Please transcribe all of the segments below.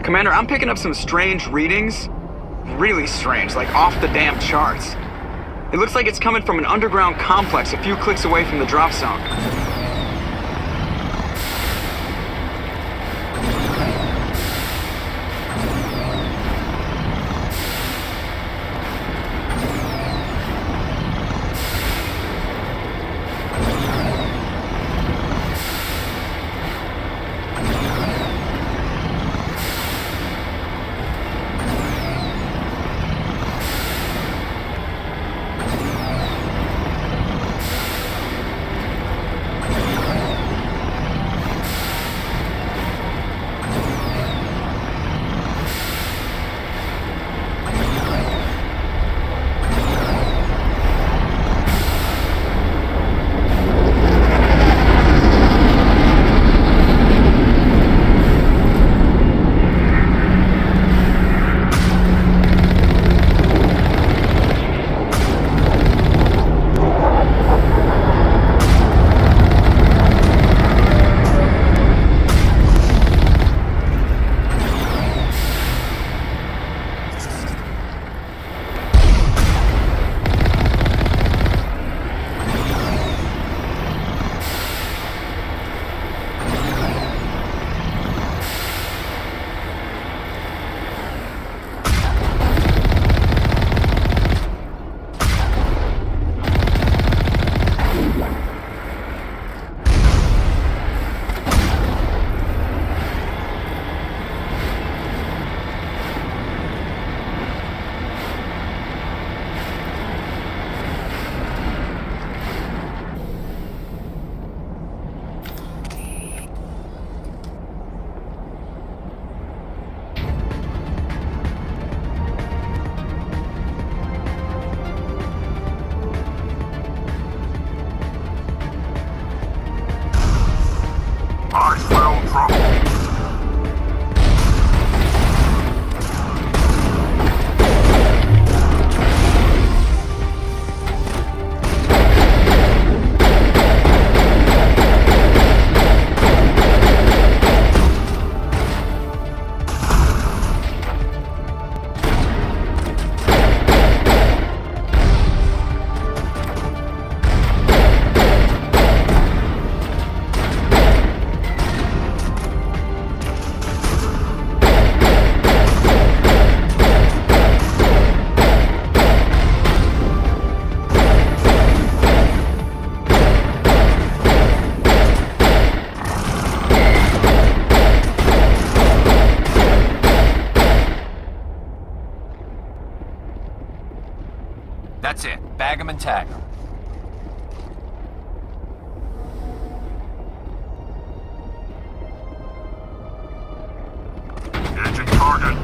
Commander, I'm picking up some strange readings. Really strange, like off the damn charts. It looks like it's coming from an underground complex a few clicks away from the drop zone. That's it. Bag 'em and tag 'em. Engine target.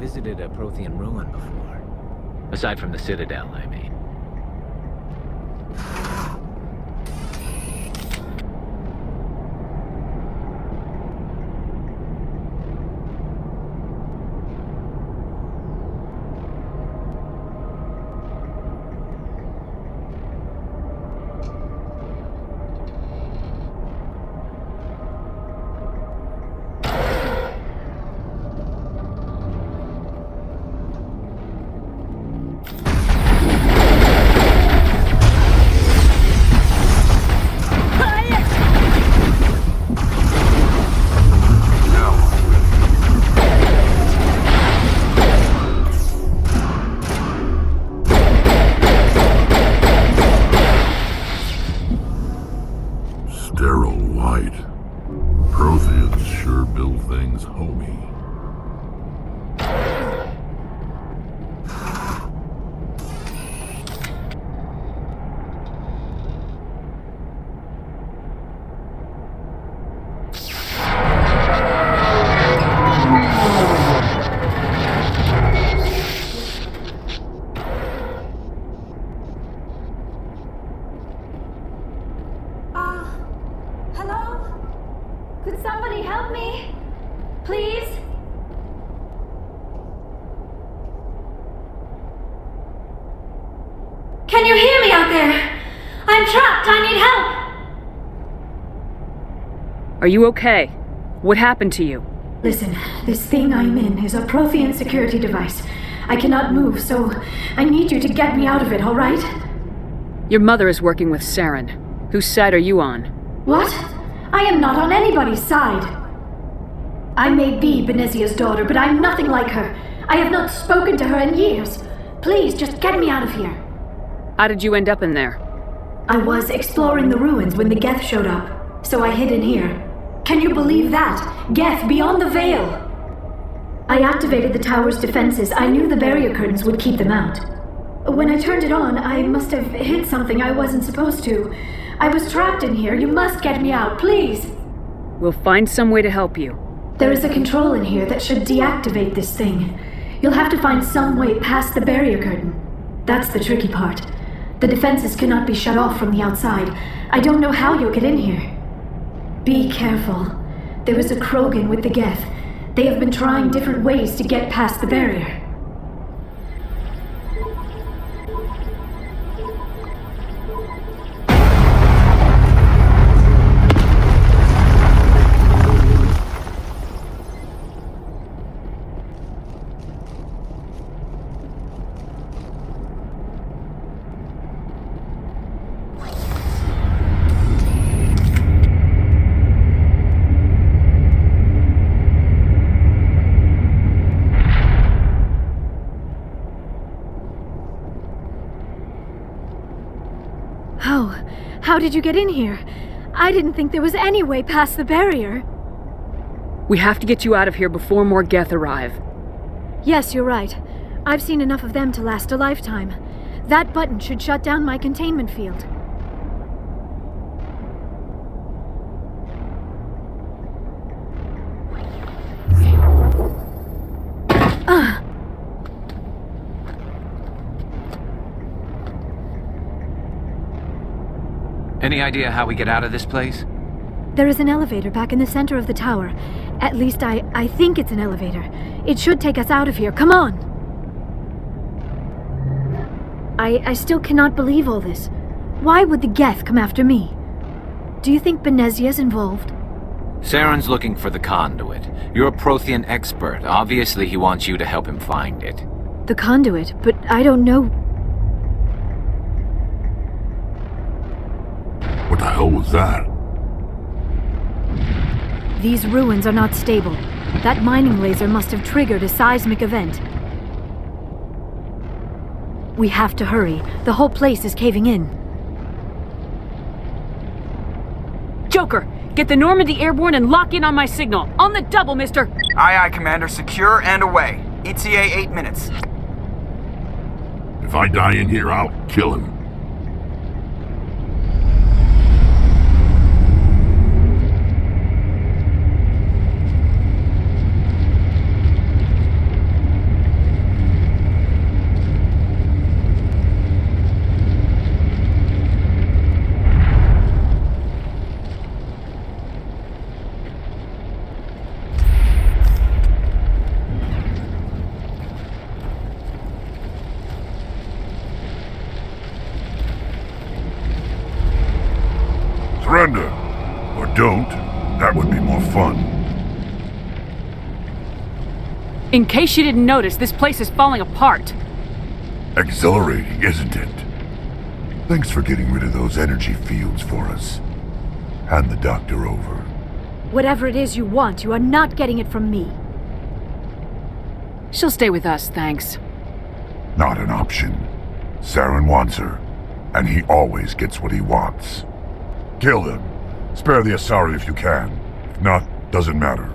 visited a Prothean ruin before. Aside from the Citadel, I mean. Sterile white. Protheans sure build things homey. Hello? Could somebody help me? Please? Can you hear me out there? I'm trapped. I need help. Are you okay? What happened to you? Listen, this thing I'm in is a Prothean security device. I cannot move, so I need you to get me out of it, all right? Your mother is working with Saren. Whose side are you on? What? I am not on anybody's side. I may be Benezia's daughter, but I'm nothing like her. I have not spoken to her in years. Please, just get me out of here. How did you end up in there? I was exploring the ruins when the Geth showed up, so I hid in here. Can you believe that? Geth, beyond the veil! I activated the tower's defenses. I knew the barrier curtains would keep them out. When I turned it on, I must have hit something I wasn't supposed to. I was trapped in here. You must get me out, please! We'll find some way to help you. There is a control in here that should deactivate this thing. You'll have to find some way past the barrier curtain. That's the tricky part. The defenses cannot be shut off from the outside. I don't know how you'll get in here. Be careful. There is a Krogan with the Geth. They have been trying different ways to get past the barrier. How did you get in here? I didn't think there was any way past the barrier. We have to get you out of here before more Geth arrive. Yes, you're right. I've seen enough of them to last a lifetime. That button should shut down my containment field. Any idea how we get out of this place? There is an elevator back in the center of the tower. At least I think it's an elevator. It should take us out of here. Come on! I still cannot believe all this. Why would the Geth come after me? Do you think Benezia's involved? Saren's looking for the conduit. You're a Prothean expert. Obviously, he wants you to help him find it. The conduit, but I don't know. What the hell was that? These ruins are not stable. That mining laser must have triggered a seismic event. We have to hurry. The whole place is caving in. Joker, get the Normandy airborne and lock in on my signal. On the double, mister! Aye, aye, Commander. Secure and away. ETA 8 minutes. If I die in here, I'll kill him. In case you didn't notice, this place is falling apart. Exhilarating, isn't it? Thanks for getting rid of those energy fields for us. Hand the doctor over. Whatever it is you want, you are not getting it from me. She'll stay with us, thanks. Not an option. Saren wants her, and he always gets what he wants. Kill them. Spare the Asari if you can. If not, doesn't matter.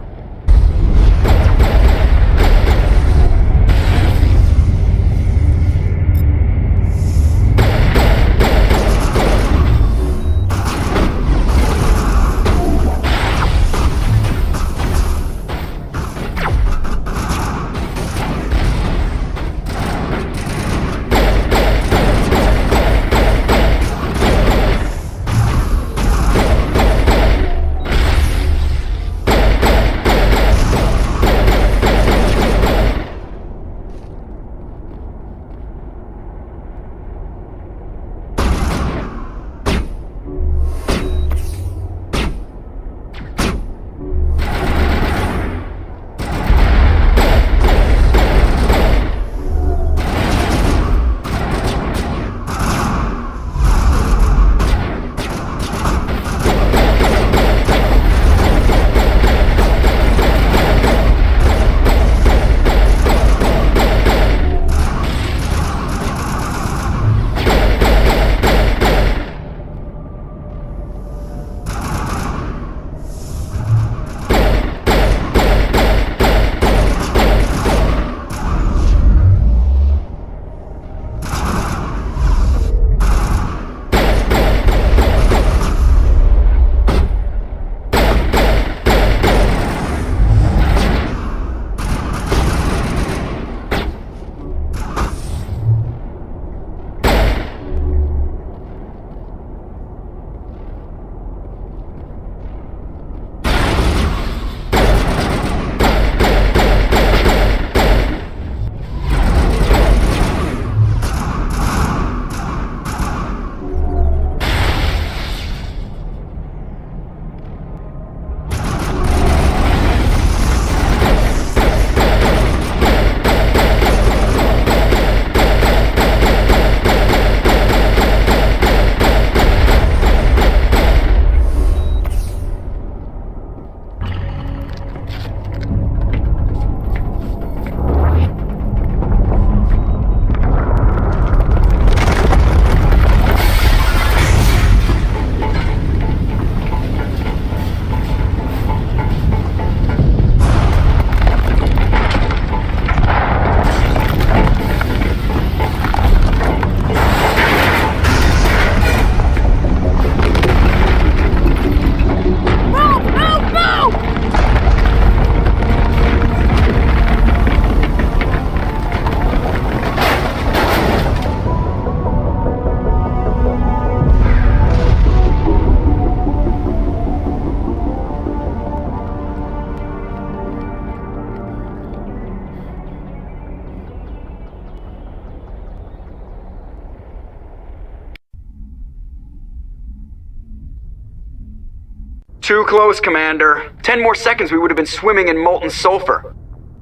Too close, Commander. 10 more seconds we would have been swimming in molten sulfur.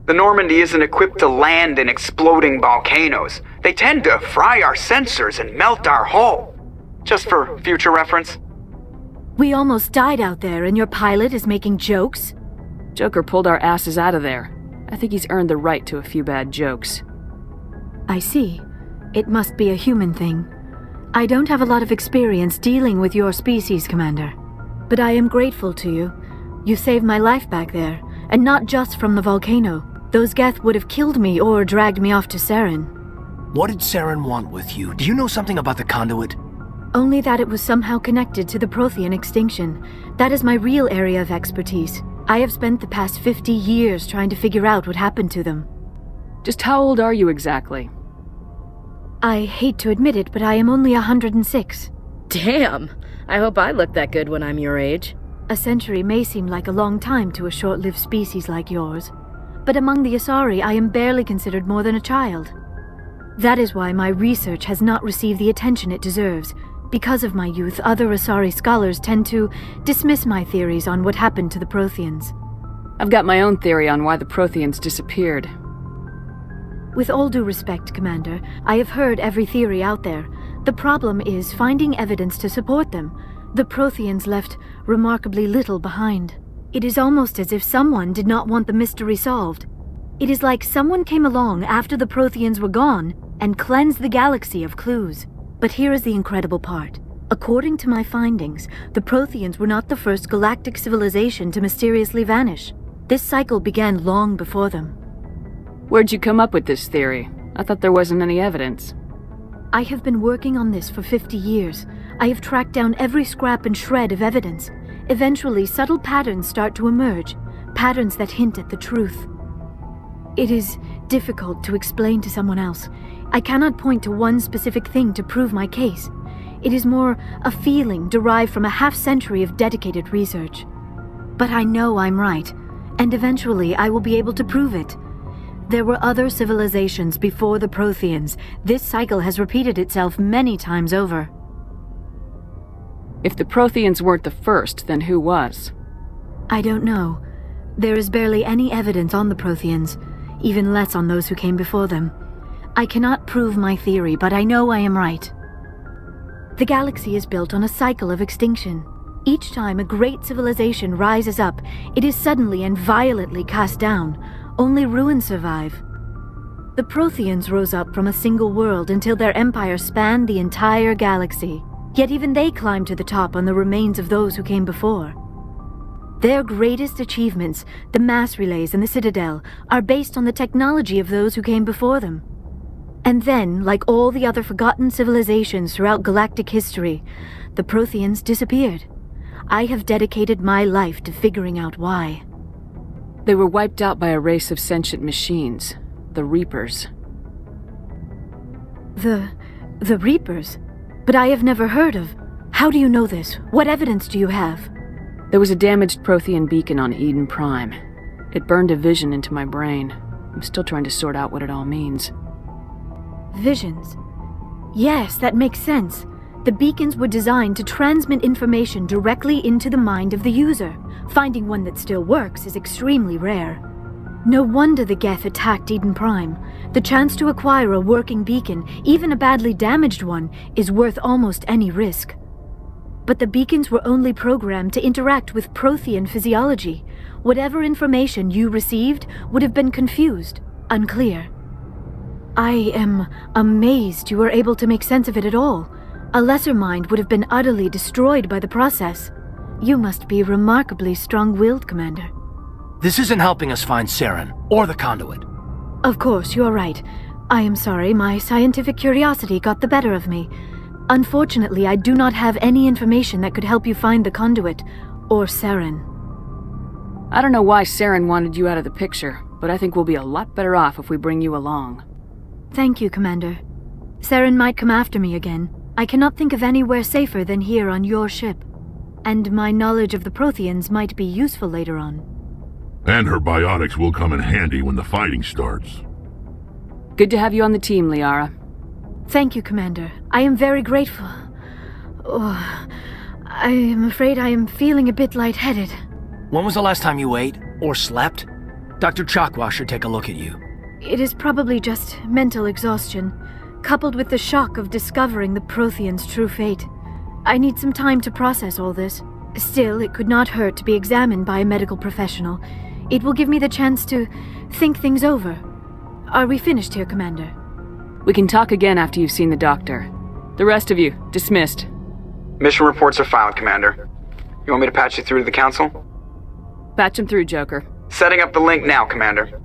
The Normandy isn't equipped to land in exploding volcanoes. They tend to fry our sensors and melt our hull. Just for future reference. We almost died out there, and your pilot is making jokes? Joker pulled our asses out of there. I think he's earned the right to a few bad jokes. I see. It must be a human thing. I don't have a lot of experience dealing with your species, Commander. But I am grateful to you. You saved my life back there, and not just from the volcano. Those Geth would have killed me or dragged me off to Saren. What did Saren want with you? Do you know something about the conduit? Only that it was somehow connected to the Prothean extinction. That is my real area of expertise. I have spent the past 50 years trying to figure out what happened to them. Just how old are you exactly? I hate to admit it, but I am only 106. Damn! I hope I look that good when I'm your age. A century may seem like a long time to a short-lived species like yours, but among the Asari I am barely considered more than a child. That is why my research has not received the attention it deserves. Because of my youth, other Asari scholars tend to dismiss my theories on what happened to the Protheans. I've got my own theory on why the Protheans disappeared. With all due respect, Commander, I have heard every theory out there. The problem is finding evidence to support them. The Protheans left remarkably little behind. It is almost as if someone did not want the mystery solved. It is like someone came along after the Protheans were gone and cleansed the galaxy of clues. But here is the incredible part. According to my findings, the Protheans were not the first galactic civilization to mysteriously vanish. This cycle began long before them. Where'd you come up with this theory? I thought there wasn't any evidence. I have been working on this for 50 years. I have tracked down every scrap and shred of evidence. Eventually, subtle patterns start to emerge, patterns that hint at the truth. It is difficult to explain to someone else. I cannot point to one specific thing to prove my case. It is more a feeling derived from a half-century of dedicated research. But I know I'm right, and eventually I will be able to prove it. There were other civilizations before the Protheans. This cycle has repeated itself many times over. If the Protheans weren't the first, then who was? I don't know. There is barely any evidence on the Protheans, even less on those who came before them. I cannot prove my theory, but I know I am right. The galaxy is built on a cycle of extinction. Each time a great civilization rises up, it is suddenly and violently cast down. Only ruins survive. The Protheans rose up from a single world until their empire spanned the entire galaxy. Yet even they climbed to the top on the remains of those who came before. Their greatest achievements, the mass relays and the Citadel, are based on the technology of those who came before them. And then, like all the other forgotten civilizations throughout galactic history, the Protheans disappeared. I have dedicated my life to figuring out why. They were wiped out by a race of sentient machines, the Reapers. The Reapers? But I have never heard of. How do you know this? What evidence do you have? There was a damaged Prothean beacon on Eden Prime. It burned a vision into my brain. I'm still trying to sort out what it all means. Visions? Yes, that makes sense. The beacons were designed to transmit information directly into the mind of the user. Finding one that still works is extremely rare. No wonder the Geth attacked Eden Prime. The chance to acquire a working beacon, even a badly damaged one, is worth almost any risk. But the beacons were only programmed to interact with Prothean physiology. Whatever information you received would have been confused, unclear. I am amazed you were able to make sense of it at all. A lesser mind would have been utterly destroyed by the process. You must be remarkably strong-willed, Commander. This isn't helping us find Saren, or the conduit. Of course, you are right. I am sorry, my scientific curiosity got the better of me. Unfortunately, I do not have any information that could help you find the conduit, or Saren. I don't know why Saren wanted you out of the picture, but I think we'll be a lot better off if we bring you along. Thank you, Commander. Saren might come after me again. I cannot think of anywhere safer than here on your ship. And my knowledge of the Protheans might be useful later on. And her biotics will come in handy when the fighting starts. Good to have you on the team, Liara. Thank you, Commander. I am very grateful. Oh, I am afraid I am feeling a bit lightheaded. When was the last time you ate, or slept? Dr. Chakwa should take a look at you. It is probably just mental exhaustion, coupled with the shock of discovering the Protheans' true fate. I need some time to process all this. Still, it could not hurt to be examined by a medical professional. It will give me the chance to think things over. Are we finished here, Commander? We can talk again after you've seen the doctor. The rest of you, dismissed. Mission reports are filed, Commander. You want me to patch you through to the Council? Patch him through, Joker. Setting up the link now, Commander.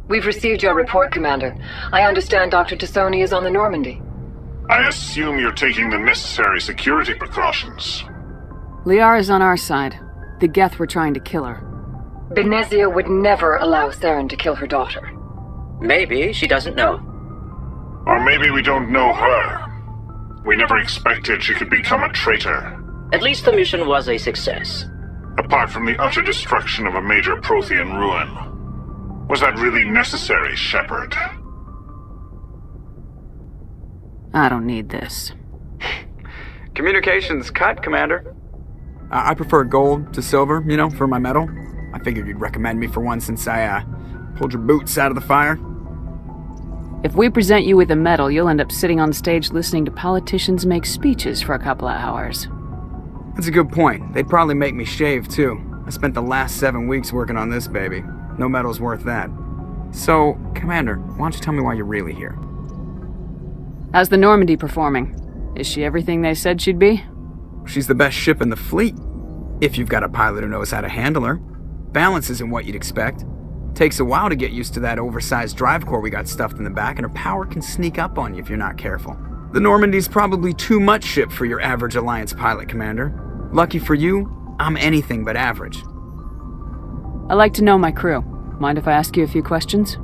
We've received your report, Commander. I understand Dr. Tassoni is on the Normandy. I assume you're taking the necessary security precautions. Liara's on our side. The Geth were trying to kill her. Benezia would never allow Saren to kill her daughter. Maybe she doesn't know. Or maybe we don't know her. We never expected she could become a traitor. At least the mission was a success. Apart from the utter destruction of a major Prothean ruin. Was that really necessary, Shepard? I don't need this. Communications cut, Commander. I prefer gold to silver, for my medal. I figured you'd recommend me for one since I pulled your boots out of the fire. If we present you with a medal, you'll end up sitting on stage listening to politicians make speeches for a couple of hours. That's a good point. They'd probably make me shave, too. I spent the last 7 weeks working on this baby. No medal's worth that. So, Commander, why don't you tell me why you're really here? How's the Normandy performing? Is she everything they said she'd be? She's the best ship in the fleet. If you've got a pilot who knows how to handle her. Balance isn't what you'd expect. Takes a while to get used to that oversized drive core we got stuffed in the back, and her power can sneak up on you if you're not careful. The Normandy's probably too much ship for your average Alliance pilot, Commander. Lucky for you, I'm anything but average. I like to know my crew. Mind if I ask you a few questions?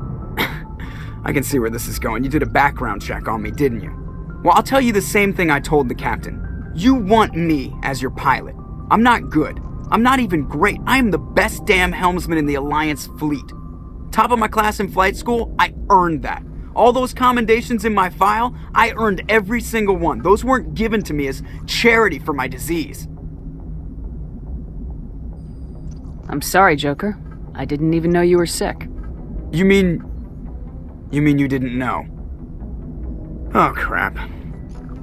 I can see where this is going. You did a background check on me, didn't you? Well, I'll tell you the same thing I told the captain. You want me as your pilot. I'm not good. I'm not even great. I am the best damn helmsman in the Alliance fleet. Top of my class in flight school, I earned that. All those commendations in my file, I earned every single one. Those weren't given to me as charity for my disease. I'm sorry, Joker. I didn't even know you were sick. You mean you didn't know? Oh, crap.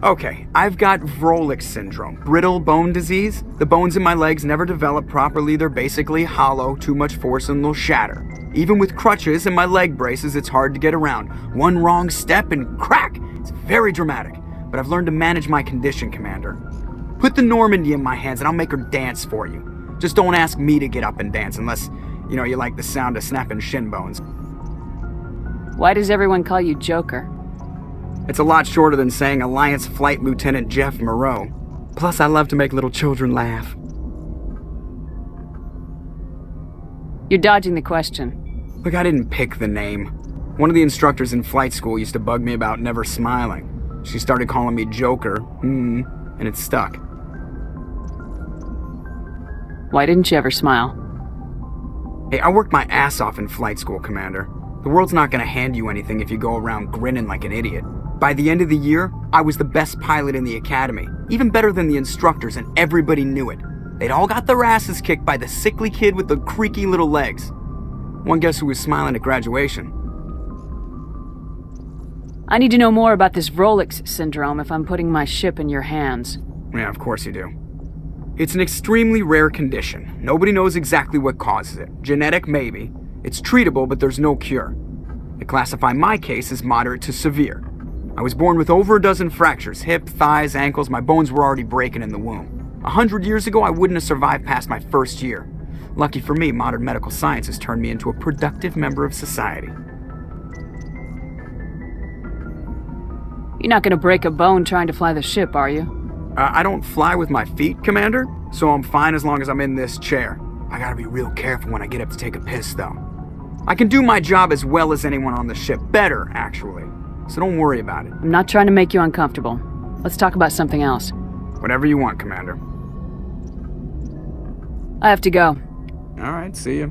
Okay, I've got Vrolich syndrome, brittle bone disease. The bones in my legs never develop properly. They're basically hollow, too much force and they'll shatter. Even with crutches and my leg braces, it's hard to get around. One wrong step and crack! It's very dramatic. But I've learned to manage my condition, Commander. Put the Normandy in my hands and I'll make her dance for you. Just don't ask me to get up and dance unless, you like the sound of snapping shin bones. Why does everyone call you Joker? It's a lot shorter than saying Alliance Flight Lieutenant Jeff Moreau. Plus, I love to make little children laugh. You're dodging the question. Look, I didn't pick the name. One of the instructors in flight school used to bug me about never smiling. She started calling me Joker, and it stuck. Why didn't you ever smile? Hey, I worked my ass off in flight school, Commander. The world's not gonna hand you anything if you go around grinning like an idiot. By the end of the year, I was the best pilot in the academy, even better than the instructors, and everybody knew it. They'd all got their asses kicked by the sickly kid with the creaky little legs. One guess who was smiling at graduation? I need to know more about this Vrolich syndrome if I'm putting my ship in your hands. Yeah, of course you do. It's an extremely rare condition. Nobody knows exactly what causes it. Genetic, maybe. It's treatable, but there's no cure. They classify my case as moderate to severe. I was born with over a dozen fractures, hip, thighs, ankles. My bones were already breaking in the womb. 100 years ago, I wouldn't have survived past my first year. Lucky for me, modern medical science has turned me into a productive member of society. You're not gonna break a bone trying to fly the ship, are you? I don't fly with my feet, Commander, so I'm fine as long as I'm in this chair. I gotta be real careful when I get up to take a piss, though. I can do my job as well as anyone on the ship. Better, actually. So don't worry about it. I'm not trying to make you uncomfortable. Let's talk about something else. Whatever you want, Commander. I have to go. All right, see you.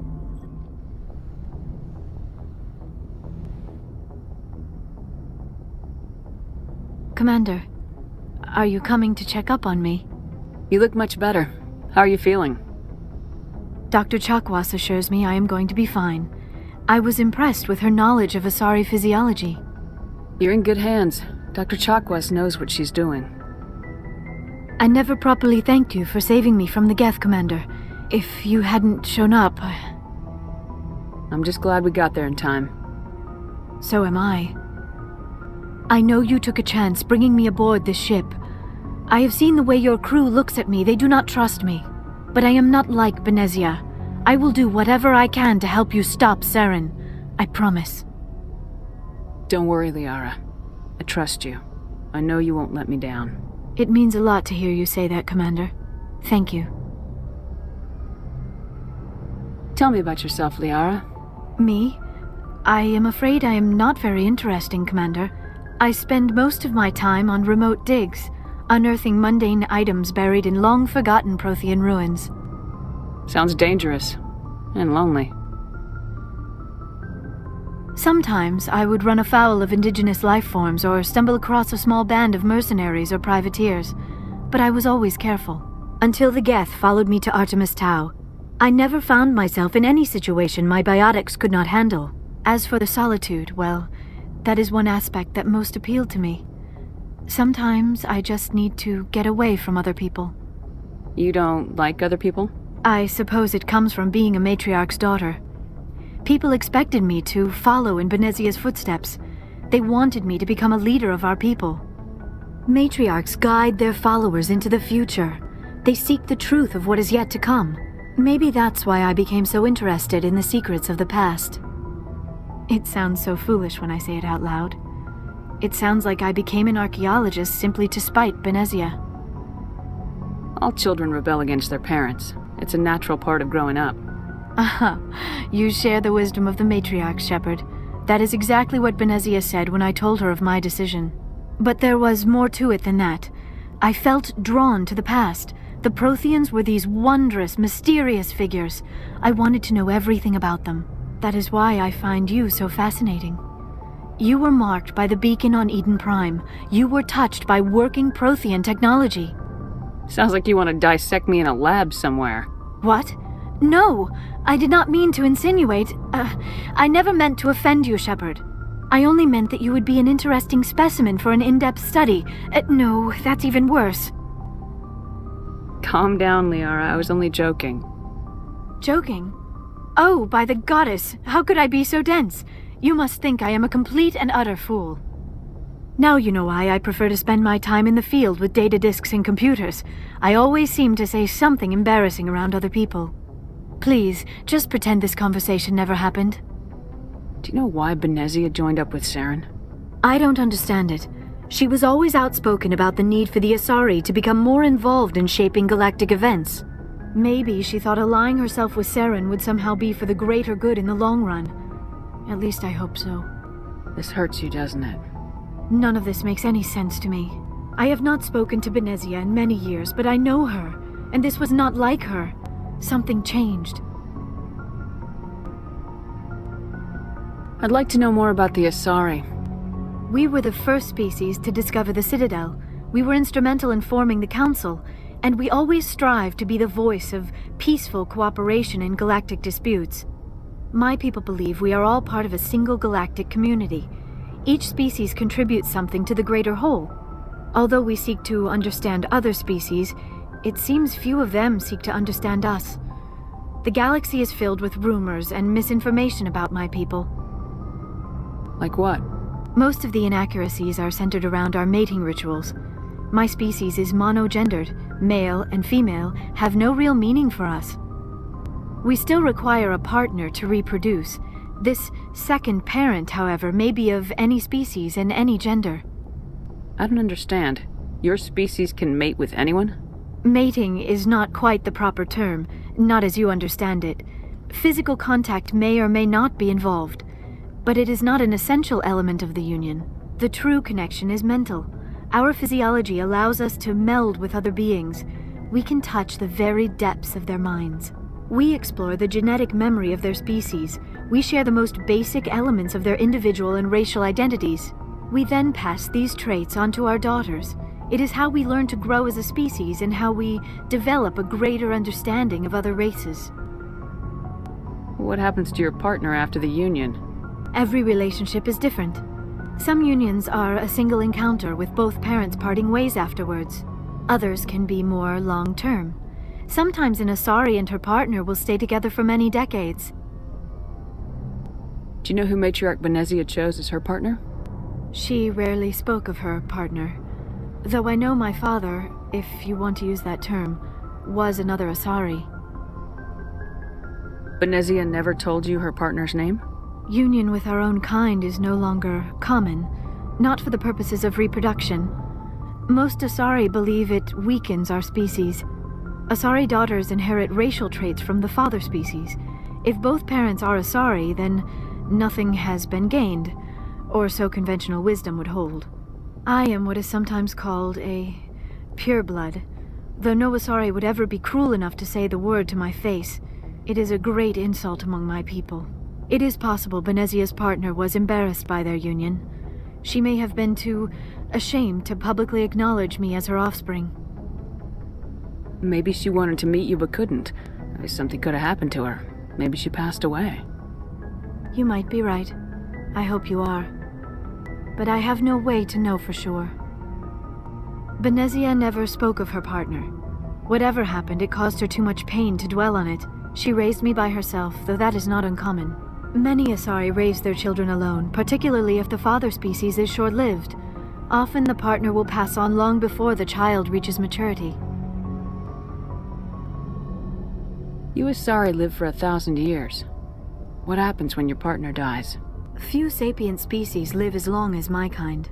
Commander, are you coming to check up on me? You look much better. How are you feeling? Dr. Chakwas assures me I am going to be fine. I was impressed with her knowledge of Asari physiology. You're in good hands. Dr. Chakwas knows what she's doing. I never properly thanked you for saving me from the Geth, Commander. If you hadn't shown up... I'm just glad we got there in time. So am I. I know you took a chance bringing me aboard this ship. I have seen the way your crew looks at me. They do not trust me. But I am not like Benezia. I will do whatever I can to help you stop Saren. I promise. Don't worry, Liara. I trust you. I know you won't let me down. It means a lot to hear you say that, Commander. Thank you. Tell me about yourself, Liara. Me? I am afraid I am not very interesting, Commander. I spend most of my time on remote digs, unearthing mundane items buried in long-forgotten Prothean ruins. Sounds dangerous. And lonely. Sometimes I would run afoul of indigenous life forms or stumble across a small band of mercenaries or privateers, but I was always careful. Until the Geth followed me to Artemis Tau. I never found myself in any situation my biotics could not handle. As for the solitude, well, That is one aspect that most appealed to me. Sometimes I just need to get away from other people. You don't like other people? I suppose it comes from being a matriarch's daughter. People expected me to follow in Benezia's footsteps. They wanted me to become a leader of our people. Matriarchs guide their followers into the future. They seek the truth of what is yet to come. Maybe that's why I became so interested in the secrets of the past. It sounds so foolish when I say it out loud. It sounds like I became an archaeologist simply to spite Benezia. All children rebel against their parents. It's a natural part of growing up. Aha, you share the wisdom of the matriarch, Shepard. That is exactly what Benezia said when I told her of my decision. But there was more to it than that. I felt drawn to the past. The Protheans were these wondrous, mysterious figures. I wanted to know everything about them. That is why I find you so fascinating. You were marked by the beacon on Eden Prime. You were touched by working Prothean technology. Sounds like you want to dissect me in a lab somewhere. What? No, I did not mean to insinuate. I never meant to offend you, Shepard. I only meant that you would be an interesting specimen for an in-depth study. No, that's even worse. Calm down, Liara. I was only joking. Joking? Oh, by the goddess, how could I be so dense? You must think I am a complete and utter fool. Now you know why I prefer to spend my time in the field with data disks and computers. I always seem to say something embarrassing around other people. Please, just pretend this conversation never happened. Do you know why Benezia joined up with Saren? I don't understand it. She was always outspoken about the need for the Asari to become more involved in shaping galactic events. Maybe she thought allying herself with Saren would somehow be for the greater good in the long run. At least I hope so. This hurts you, doesn't it? None of this makes any sense to me. I have not spoken to Benezia in many years, but I know her, and this was not like her. Something changed. I'd like to know more about the Asari. We were the first species to discover the Citadel. We were instrumental in forming the Council, and we always strive to be the voice of peaceful cooperation in galactic disputes. My people believe we are all part of a single galactic community. Each species contributes something to the greater whole. Although we seek to understand other species, it seems few of them seek to understand us. The galaxy is filled with rumors and misinformation about my people. Like what? Most of the inaccuracies are centered around our mating rituals. My species is monogendered. Male and female have no real meaning for us. We still require a partner to reproduce. This second parent, however, may be of any species and any gender. I don't understand. Your species can mate with anyone? Mating is not quite the proper term, not as you understand it. Physical contact may or may not be involved, but it is not an essential element of the union. The true connection is mental. Our physiology allows us to meld with other beings. We can touch the very depths of their minds. We explore the genetic memory of their species. We share the most basic elements of their individual and racial identities. We then pass these traits on to our daughters. It is how we learn to grow as a species and how we develop a greater understanding of other races. What happens to your partner after the union? Every relationship is different. Some unions are a single encounter with both parents parting ways afterwards. Others can be more long-term. Sometimes an Asari and her partner will stay together for many decades. Do you know who Matriarch Benezia chose as her partner? She rarely spoke of her partner. Though I know my father, if you want to use that term, was another Asari. Benezia never told you her partner's name? Union with our own kind is no longer common, not for the purposes of reproduction. Most Asari believe it weakens our species. Asari daughters inherit racial traits from the father species. If both parents are Asari, then nothing has been gained, or so conventional wisdom would hold. I am what is sometimes called a pureblood, though no Asari would ever be cruel enough to say the word to my face. It is a great insult among my people. It is possible Benezia's partner was embarrassed by their union. She may have been too ashamed to publicly acknowledge me as her offspring. Maybe she wanted to meet you but couldn't. Something could have happened to her. Maybe she passed away. You might be right. I hope you are. but I have no way to know for sure. Benezia never spoke of her partner. Whatever happened, it caused her too much pain to dwell on it. She raised me by herself, though that is not uncommon. Many Asari raise their children alone, particularly if the father species is short-lived. Often the partner will pass on long before the child reaches maturity. You Asari live for 1,000 years. What happens when your partner dies? Few sapient species live as long as my kind.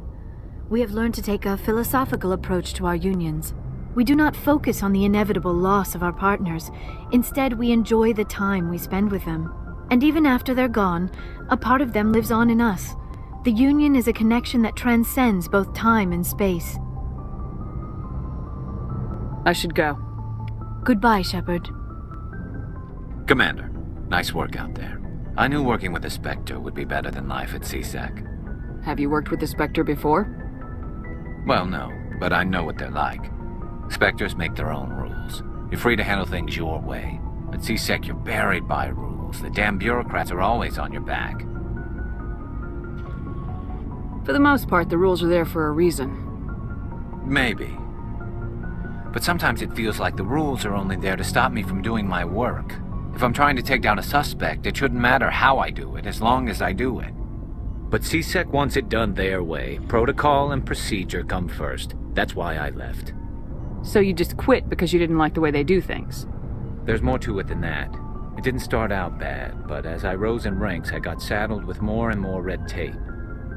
We have learned to take a philosophical approach to our unions. We do not focus on the inevitable loss of our partners. Instead, we enjoy the time we spend with them. And even after they're gone, a part of them lives on in us. The union is a connection that transcends both time and space. I should go. Goodbye, Shepard. Commander, nice work out there. I knew working with the Spectre would be better than life at CSEC. Have you worked with the Spectre before? Well, no, but I know what they're like. Spectres make their own rules. You're free to handle things your way. At CSEC, you're buried by rules. The damn bureaucrats are always on your back. For the most part, the rules are there for a reason. Maybe. But sometimes it feels like the rules are only there to stop me from doing my work. If I'm trying to take down a suspect, it shouldn't matter how I do it, as long as I do it. But CSEC wants it done their way. Protocol and procedure come first. That's why I left. So you just quit because you didn't like the way they do things? There's more to it than that. It didn't start out bad, but as I rose in ranks, I got saddled with more and more red tape.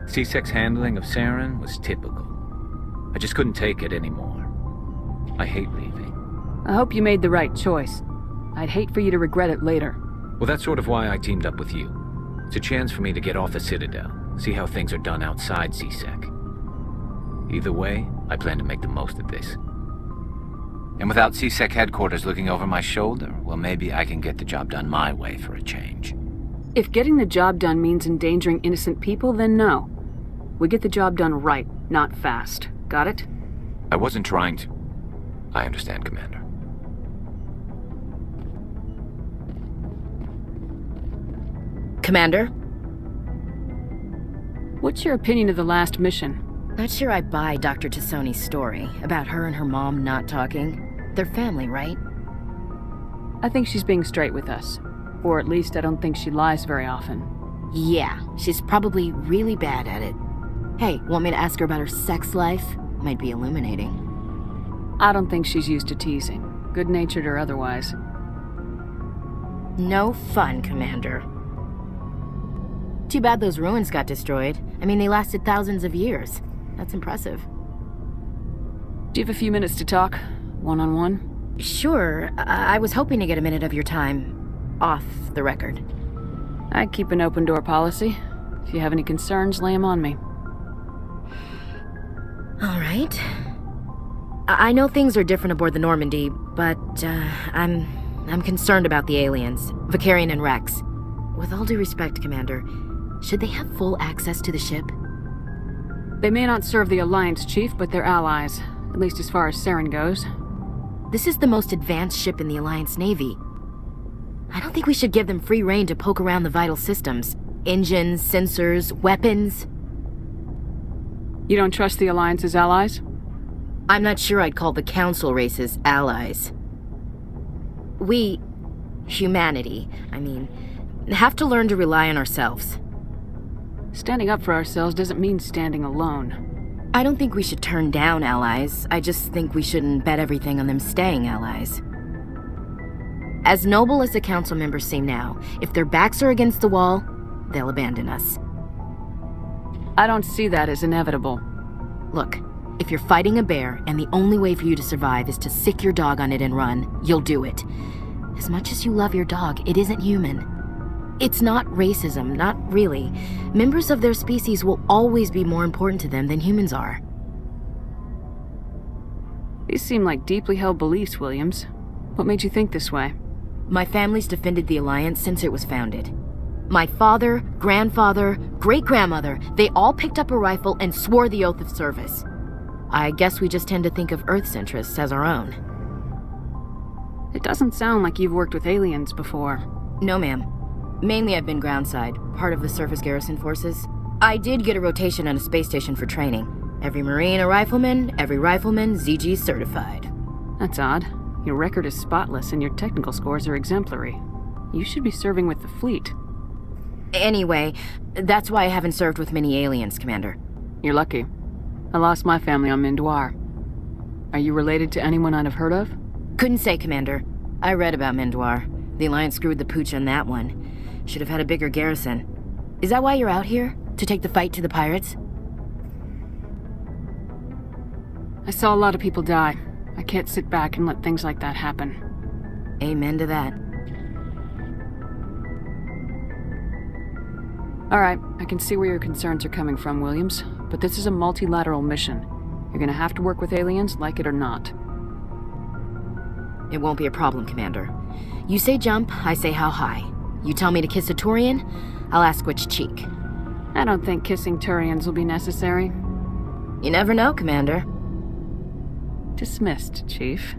CSEC's handling of Saren was typical. I just couldn't take it anymore. I hate leaving. I hope you made the right choice. I'd hate for you to regret it later. Well, that's sort of why I teamed up with you. It's a chance for me to get off the Citadel, see how things are done outside CSEC. Either way, I plan to make the most of this. And without CSEC headquarters looking over my shoulder, well, maybe I can get the job done my way for a change. If getting the job done means endangering innocent people, then no. We get the job done right, not fast. Got it? I wasn't trying to... I understand, Commander. Commander? What's your opinion of the last mission? Not sure I buy Dr. Tassoni's story about her and her mom not talking. They're family, right? I think she's being straight with us. Or at least I don't think she lies very often. Yeah, she's probably really bad at it. Hey, want me to ask her about her sex life? Might be illuminating. I don't think she's used to teasing, good-natured or otherwise. No fun, Commander. Too bad those ruins got destroyed. I mean, they lasted thousands of years. That's impressive. Do you have a few minutes to talk? One-on-one? Sure. I was hoping to get a minute of your time off the record. I keep an open-door policy. If you have any concerns, lay them on me. All right. I know things are different aboard the Normandy, but I'm concerned about the aliens, Vicarian and Rex. With all due respect, Commander, should they have full access to the ship? They may not serve the Alliance, Chief, but they're allies, at least as far as Saren goes. This is the most advanced ship in the Alliance Navy. I don't think we should give them free rein to poke around the vital systems. Engines, sensors, weapons. You don't trust the Alliance's allies? I'm not sure I'd call the Council races allies. We, humanity, have to learn to rely on ourselves. Standing up for ourselves doesn't mean standing alone. I don't think we should turn down allies. I just think we shouldn't bet everything on them staying allies. As noble as the Council members seem now, if their backs are against the wall, they'll abandon us. I don't see that as inevitable. Look, if you're fighting a bear and the only way for you to survive is to sick your dog on it and run, you'll do it. As much as you love your dog, it isn't human. It's not racism, not really. Members of their species will always be more important to them than humans are. These seem like deeply held beliefs, Williams. What made you think this way? My family's defended the Alliance since it was founded. My father, grandfather, great-grandmother, they all picked up a rifle and swore the oath of service. I guess we just tend to think of Earth's interests as our own. It doesn't sound like you've worked with aliens before. No, ma'am. Mainly I've been groundside, part of the surface garrison forces. I did get a rotation on a space station for training. Every Marine a rifleman, every rifleman ZG certified. That's odd. Your record is spotless and your technical scores are exemplary. You should be serving with the fleet. Anyway, that's why I haven't served with many aliens, Commander. You're lucky. I lost my family on Mindoir. Are you related to anyone I'd have heard of? Couldn't say, Commander. I read about Mindoir. The Alliance screwed the pooch on that one. Should have had a bigger garrison. Is that why you're out here? To take the fight to the pirates? I saw a lot of people die. I can't sit back and let things like that happen. Amen to that. Alright, I can see where your concerns are coming from, Williams, but this is a multilateral mission. You're gonna have to work with aliens, like it or not. It won't be a problem, Commander. You say jump, I say how high. You tell me to kiss a Turian, I'll ask which cheek. I don't think kissing Turians will be necessary. You never know, Commander. Dismissed, Chief.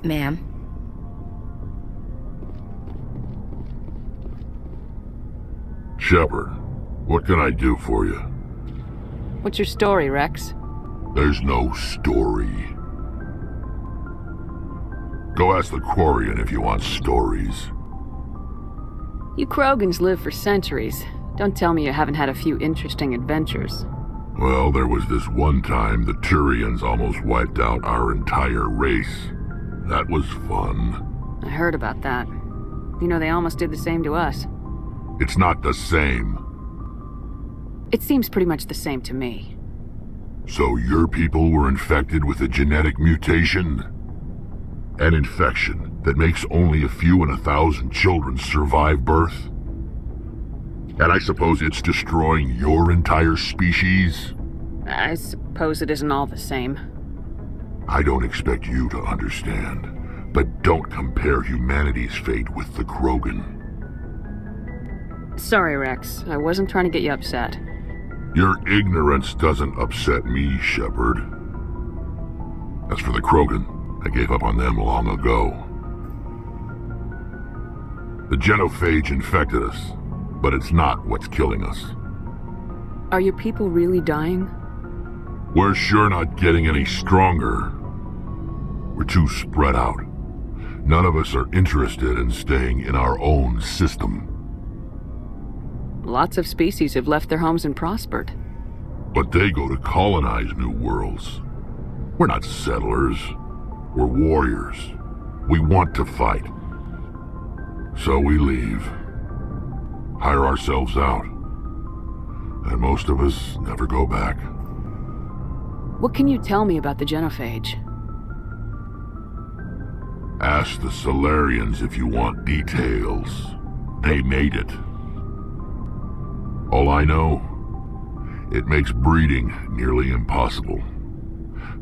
Ma'am. Shepard, what can I do for you? What's your story, Rex? There's no story. Go ask the Quarian if you want stories. You Krogans live for centuries. Don't tell me you haven't had a few interesting adventures. Well, there was this one time the Turians almost wiped out our entire race. That was fun. I heard about that. You know, they almost did the same to us. It's not the same. It seems pretty much the same to me. So your people were infected with a genetic mutation? An infection that makes only a few in 1,000 children survive birth? And I suppose it's destroying your entire species? I suppose it isn't all the same. I don't expect you to understand, but don't compare humanity's fate with the Krogan. Sorry, Rex. I wasn't trying to get you upset. Your ignorance doesn't upset me, Shepard. As for the Krogan, I gave up on them long ago. The genophage infected us, but it's not what's killing us. Are your people really dying? We're sure not getting any stronger. We're too spread out. None of us are interested in staying in our own system. Lots of species have left their homes and prospered. But they go to colonize new worlds. We're not settlers. We're warriors. We want to fight. So we leave. Hire ourselves out. And most of us never go back. What can you tell me about the genophage? Ask the Solarians if you want details. They made it. All I know, it makes breeding nearly impossible.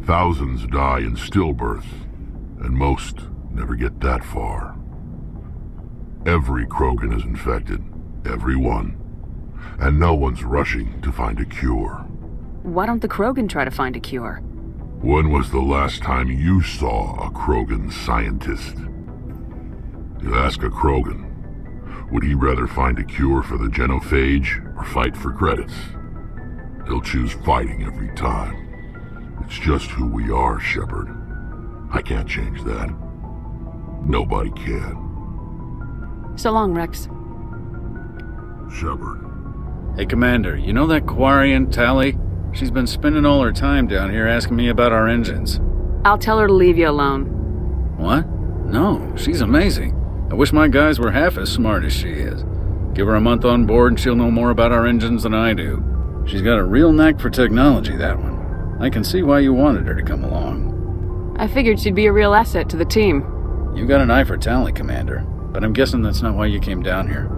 Thousands die in stillbirth, and most never get that far. Every Krogan is infected, every one, and no one's rushing to find a cure. Why don't the Krogan try to find a cure? When was the last time you saw a Krogan scientist? You ask a Krogan, would he rather find a cure for the genophage or fight for credits? He'll choose fighting every time. It's just who we are, Shepard. I can't change that. Nobody can. So long, Rex. Shepard. Hey, Commander, you know that Quarian, Tally? She's been spending all her time down here asking me about our engines. I'll tell her to leave you alone. What? No, she's amazing. I wish my guys were half as smart as she is. Give her a month on board and she'll know more about our engines than I do. She's got a real knack for technology, that one. I can see why you wanted her to come along. I figured she'd be a real asset to the team. You got an eye for Tally, Commander, but I'm guessing that's not why you came down here.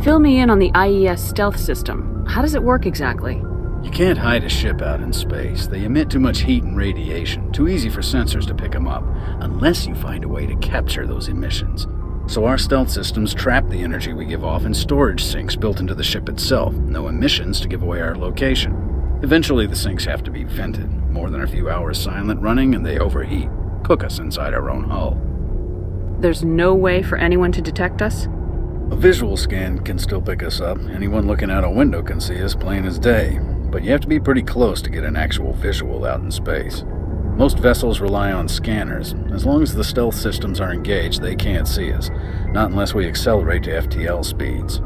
Fill me in on the IES stealth system. How does it work exactly? You can't hide a ship out in space. They emit too much heat and radiation, too easy for sensors to pick them up, unless you find a way to capture those emissions. So our stealth systems trap the energy we give off in storage sinks built into the ship itself, no emissions to give away our location. Eventually the sinks have to be vented. More than a few hours silent running and they overheat, cook us inside our own hull. There's no way for anyone to detect us? A visual scan can still pick us up. Anyone looking out a window can see us plain as day. But you have to be pretty close to get an actual visual out in space. Most vessels rely on scanners. As long as the stealth systems are engaged, they can't see us. Not unless we accelerate to FTL speeds.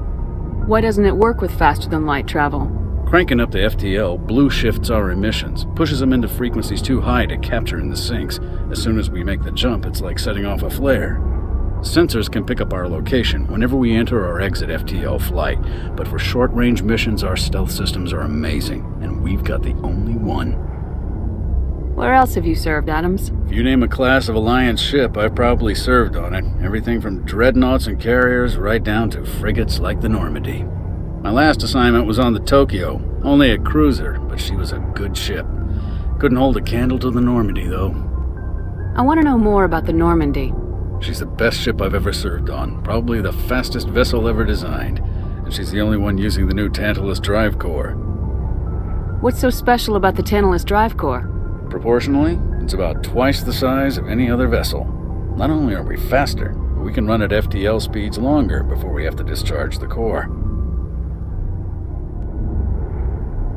Why doesn't it work with faster-than-light travel? Cranking up to FTL blue shifts our emissions, pushes them into frequencies too high to capture in the sinks. As soon as we make the jump, it's like setting off a flare. Sensors can pick up our location whenever we enter or exit FTL flight, but for short-range missions, our stealth systems are amazing, and we've got the only one. Where else have you served, Adams? If you name a class of Alliance ship, I've probably served on it. Everything from dreadnoughts and carriers right down to frigates like the Normandy. My last assignment was on the Tokyo, only a cruiser, but she was a good ship. Couldn't hold a candle to the Normandy, though. I want to know more about the Normandy. She's the best ship I've ever served on, probably the fastest vessel ever designed, and she's the only one using the new Tantalus drive core. What's so special about the Tantalus drive core? Proportionally, it's about twice the size of any other vessel. Not only are we faster, but we can run at FTL speeds longer before we have to discharge the core.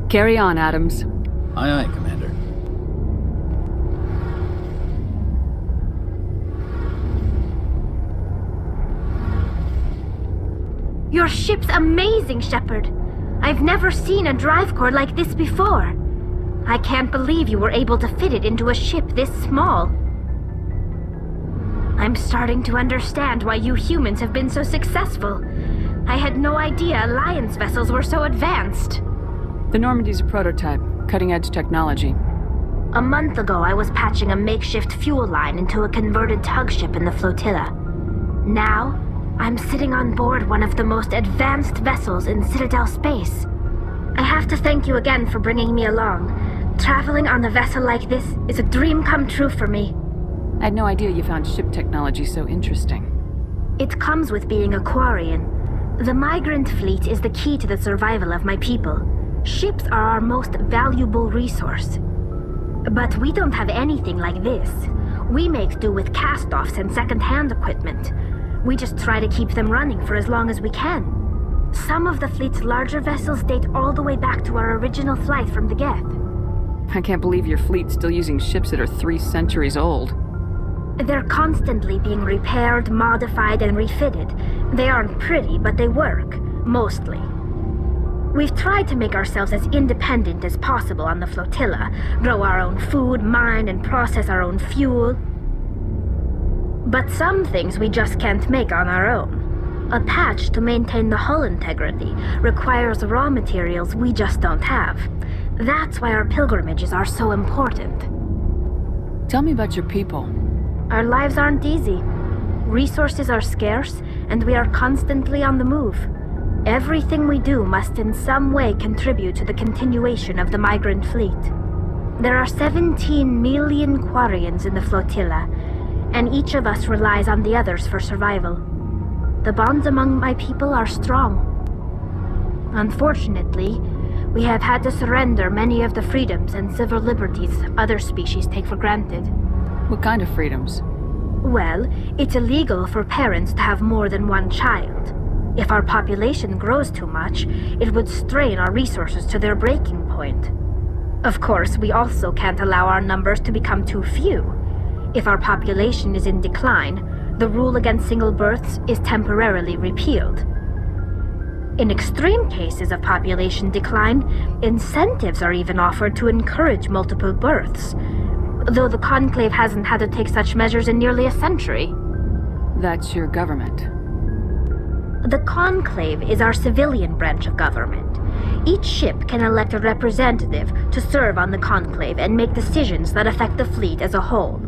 Carry on, Adams. Aye, aye, Commander. Your ship's amazing, Shepard. I've never seen a drive core like this before. I can't believe you were able to fit it into a ship this small. I'm starting to understand why you humans have been so successful. I had no idea Alliance vessels were so advanced. The Normandy's a prototype, cutting-edge technology. A month ago, I was patching a makeshift fuel line into a converted tug ship in the flotilla. Now, I'm sitting on board one of the most advanced vessels in Citadel space. I have to thank you again for bringing me along. Traveling on a vessel like this is a dream come true for me. I had no idea you found ship technology so interesting. It comes with being a Quarian. The migrant fleet is the key to the survival of my people. Ships are our most valuable resource. But we don't have anything like this. We make do with cast-offs and second-hand equipment. We just try to keep them running for as long as we can. Some of the fleet's larger vessels date all the way back to our original flight from the Geth. I can't believe your fleet's still using ships that are 3 centuries old. They're constantly being repaired, modified, and refitted. They aren't pretty, but they work. Mostly. We've tried to make ourselves as independent as possible on the flotilla, grow our own food, mine, and process our own fuel. But some things we just can't make on our own. A patch to maintain the hull integrity requires raw materials we just don't have. That's why our pilgrimages are so important. Tell me about your people. Our lives aren't easy. Resources are scarce, and we are constantly on the move. Everything we do must in some way contribute to the continuation of the migrant fleet. There are 17 million Quarians in the flotilla, and each of us relies on the others for survival. The bonds among my people are strong. Unfortunately, we have had to surrender many of the freedoms and civil liberties other species take for granted. What kind of freedoms? Well, it's illegal for parents to have more than one child. If our population grows too much, it would strain our resources to their breaking point. Of course, we also can't allow our numbers to become too few. If our population is in decline, the rule against single births is temporarily repealed. In extreme cases of population decline, incentives are even offered to encourage multiple births, though the Conclave hasn't had to take such measures in nearly a century. That's your government. The Conclave is our civilian branch of government. Each ship can elect a representative to serve on the Conclave and make decisions that affect the fleet as a whole.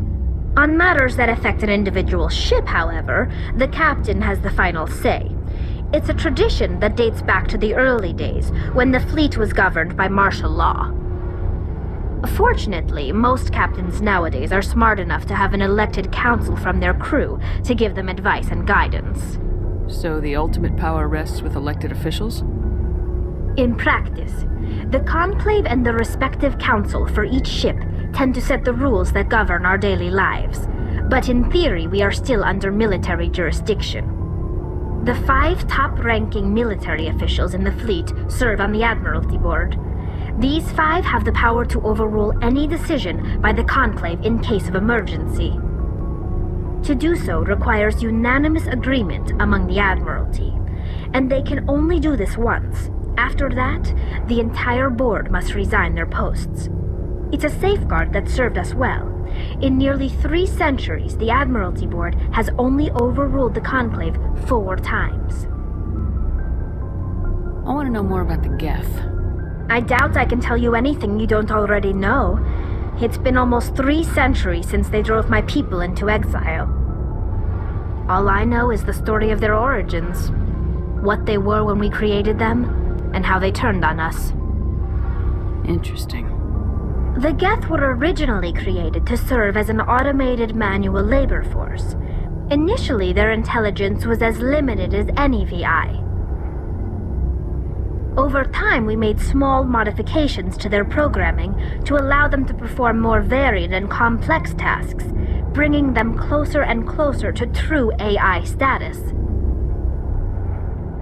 On matters that affect an individual ship, however, the captain has the final say. It's a tradition that dates back to the early days, when the fleet was governed by martial law. Fortunately, most captains nowadays are smart enough to have an elected council from their crew to give them advice and guidance. So the ultimate power rests with elected officials? In practice, the Conclave and the respective council for each ship tend to set the rules that govern our daily lives. But in theory, we are still under military jurisdiction. The 5 top-ranking military officials in the fleet serve on the Admiralty Board. These 5 have the power to overrule any decision by the Conclave in case of emergency. To do so requires unanimous agreement among the Admiralty, and they can only do this once. After that, the entire board must resign their posts. It's a safeguard that served us well. In nearly 3 centuries, the Admiralty Board has only overruled the Conclave 4 times. I want to know more about the Geth. I doubt I can tell you anything you don't already know. It's been almost 3 centuries since they drove my people into exile. All I know is the story of their origins, what they were when we created them, and how they turned on us. Interesting. The Geth were originally created to serve as an automated manual labor force. Initially, their intelligence was as limited as any VI. Over time, we made small modifications to their programming to allow them to perform more varied and complex tasks, bringing them closer and closer to true AI status.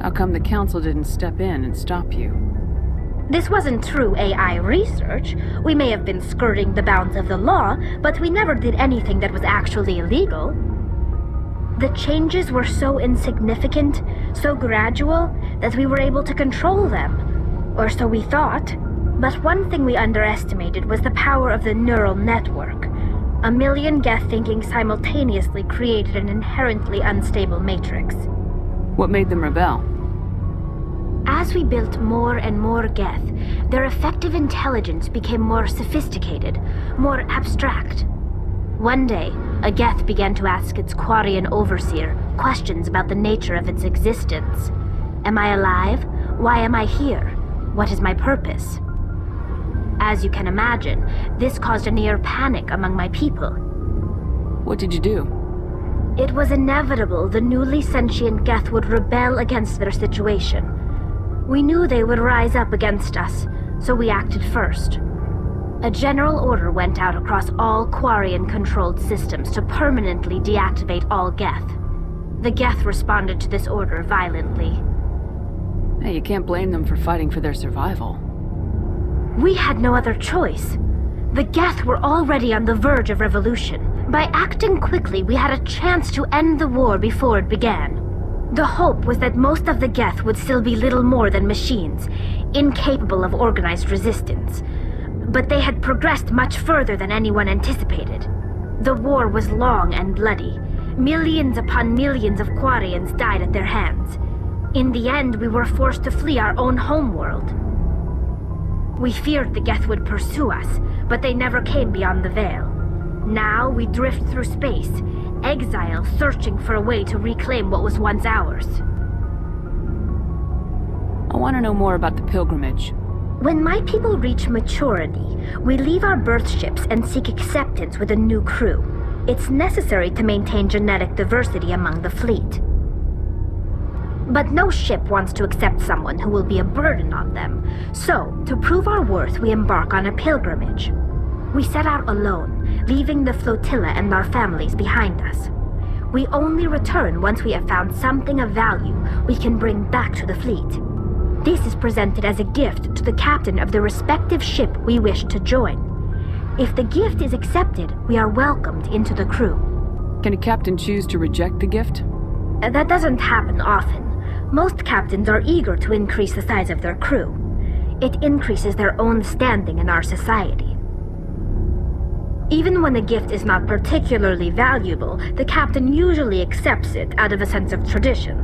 How come the Council didn't step in and stop you? This wasn't true AI research. We may have been skirting the bounds of the law, but we never did anything that was actually illegal. The changes were so insignificant, so gradual, that we were able to control them. Or so we thought. But one thing we underestimated was the power of the neural network. 1 million Geth thinking simultaneously created an inherently unstable matrix. What made them rebel? As we built more and more Geth, their effective intelligence became more sophisticated, more abstract. One day, a Geth began to ask its Quarian overseer questions about the nature of its existence. Am I alive? Why am I here? What is my purpose? As you can imagine, this caused a near panic among my people. What did you do? It was inevitable the newly sentient Geth would rebel against their situation. We knew they would rise up against us, so we acted first. A general order went out across all Quarian-controlled systems to permanently deactivate all Geth. The Geth responded to this order violently. Hey, you can't blame them for fighting for their survival. We had no other choice. The Geth were already on the verge of revolution. By acting quickly, we had a chance to end the war before it began. The hope was that most of the Geth would still be little more than machines, incapable of organized resistance. But they had progressed much further than anyone anticipated. The war was long and bloody. Millions upon millions of Quarians died at their hands. In the end, we were forced to flee our own homeworld. We feared the Geth would pursue us, but they never came beyond the Veil. Now we drift through space, exile searching for a way to reclaim what was once ours. I want to know more about the pilgrimage. When my people reach maturity, we leave our birth ships and seek acceptance with a new crew. It's necessary to maintain genetic diversity among the fleet. But no ship wants to accept someone who will be a burden on them. So, to prove our worth, we embark on a pilgrimage. We set out alone, leaving the flotilla and our families behind us. We only return once we have found something of value we can bring back to the fleet. This is presented as a gift to the captain of the respective ship we wish to join. If the gift is accepted, we are welcomed into the crew. Can a captain choose to reject the gift? That doesn't happen often. Most captains are eager to increase the size of their crew. It increases their own standing in our society. Even when the gift is not particularly valuable, the captain usually accepts it out of a sense of tradition.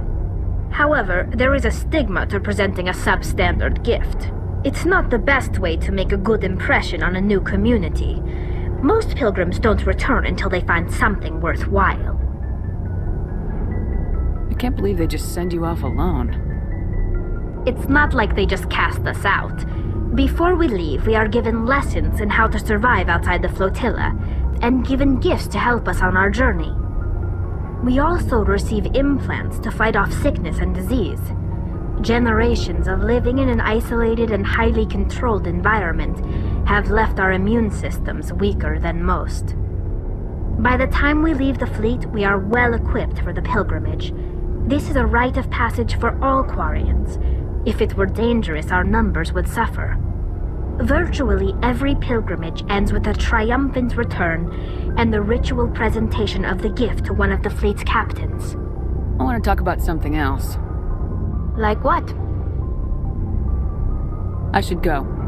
However, there is a stigma to presenting a substandard gift. It's not the best way to make a good impression on a new community. Most pilgrims don't return until they find something worthwhile. I can't believe they just send you off alone. It's not like they just cast us out. Before we leave, we are given lessons in how to survive outside the flotilla, and given gifts to help us on our journey. We also receive implants to fight off sickness and disease. Generations of living in an isolated and highly controlled environment have left our immune systems weaker than most. By the time we leave the fleet, we are well equipped for the pilgrimage. This is a rite of passage for all Quarians. If it were dangerous, our numbers would suffer. Virtually every pilgrimage ends with a triumphant return and the ritual presentation of the gift to one of the fleet's captains. I want to talk about something else. Like what? I should go.